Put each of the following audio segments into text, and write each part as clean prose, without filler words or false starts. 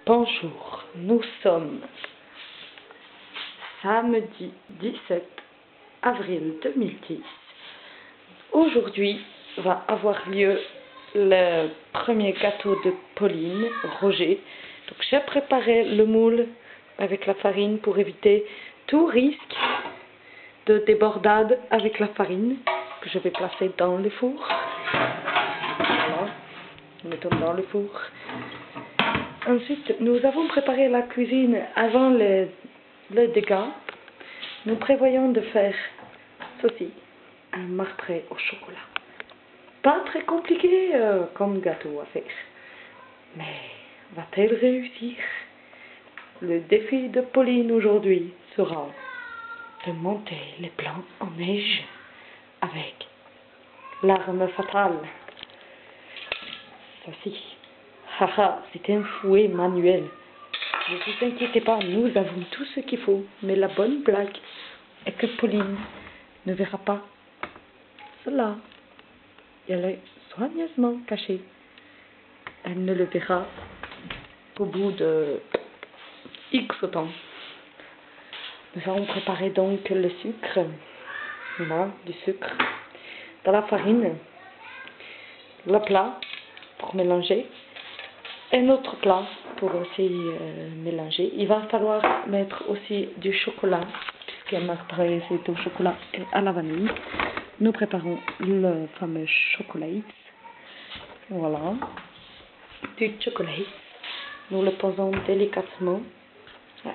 Bonjour, nous sommes samedi 17 avril 2010. Aujourd'hui va avoir lieu le premier gâteau de Pauline, Roger. Donc j'ai préparé le moule avec la farine pour éviter tout risque de débordade avec la farine que je vais placer dans le four. Voilà, mettons dans le four. Ensuite, nous avons préparé la cuisine avant le dégât. Nous prévoyons de faire ceci, un marbré au chocolat. Pas très compliqué comme gâteau à faire, mais va-t-elle réussir? Le défi de Pauline aujourd'hui sera de monter les plans en neige avec l'arme fatale. Ceci. Haha, c'est un fouet manuel. Ne vous inquiétez pas, nous avons tout ce qu'il faut. Mais la bonne blague est que Pauline ne verra pas cela. Elle est soigneusement cachée. Elle ne le verra qu'au bout de X temps. Nous allons préparer donc le sucre. Voilà, du sucre. Dans la farine. Le plat pour mélanger. Un autre plat pour aussi mélanger. Il va falloir mettre aussi du chocolat, puisqu'il y a marbré, c'est au chocolat et à la vanille. Nous préparons le fameux chocolat. Voilà. Du chocolat. Nous le posons délicatement.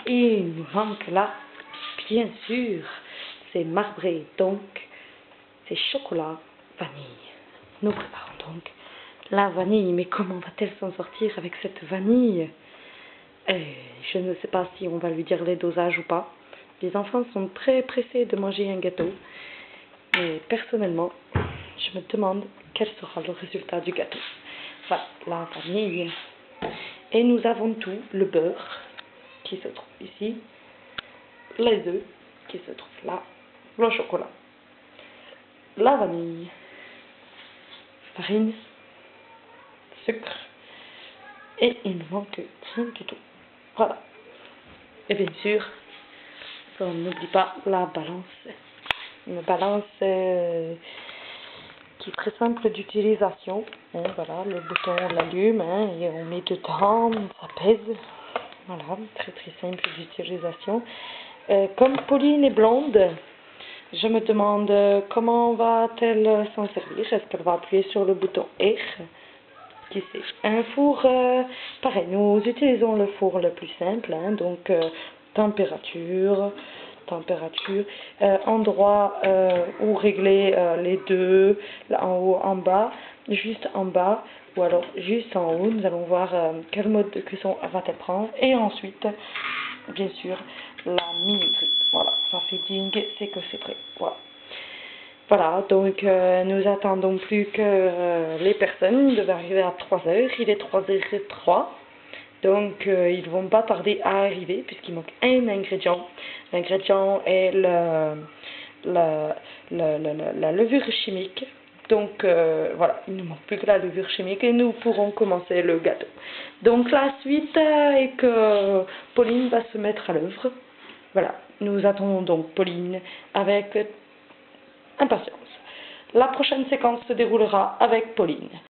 Et il nous manque là, bien sûr, c'est marbré, donc c'est chocolat vanille. Nous préparons donc la vanille, mais comment va-t-elle s'en sortir avec cette vanille? Je ne sais pas si on va lui dire les dosages ou pas. Les enfants sont très pressés de manger un gâteau. Et personnellement, je me demande quel sera le résultat du gâteau. Voilà, la vanille. Et nous avons tout, le beurre qui se trouve ici, les œufs qui se trouvent là, le chocolat, la vanille, farine, sucre, et il ne manque rien du tout. Voilà. Et bien sûr, on n'oublie pas la balance. Une balance qui est très simple d'utilisation. Voilà, le bouton on l'allume et on met dedans, ça pèse. Voilà, très très simple d'utilisation. Comme Pauline est blonde, je me demande comment va-t-elle s'en servir. Est-ce qu'elle va appuyer sur le bouton R? Qui sait? Un four, pareil, nous utilisons le four le plus simple, donc température, endroit où régler les deux, là, en haut, en bas, juste en bas, ou alors juste en haut. Nous allons voir quel mode de cuisson va-t-elle prendre, et ensuite, bien sûr, la minuterie. Voilà, ça fait ding, c'est que c'est prêt. Voilà. Voilà, donc nous attendons plus que les personnes. Ils devaient arriver à 3h, il est 3h03. Donc ils ne vont pas tarder à arriver puisqu'il manque un ingrédient. L'ingrédient est la levure chimique. Donc voilà, il ne manque plus que la levure chimique et nous pourrons commencer le gâteau. Donc la suite est que Pauline va se mettre à l'œuvre. Voilà, nous attendons donc Pauline avec impatience. La prochaine séquence se déroulera avec Pauline.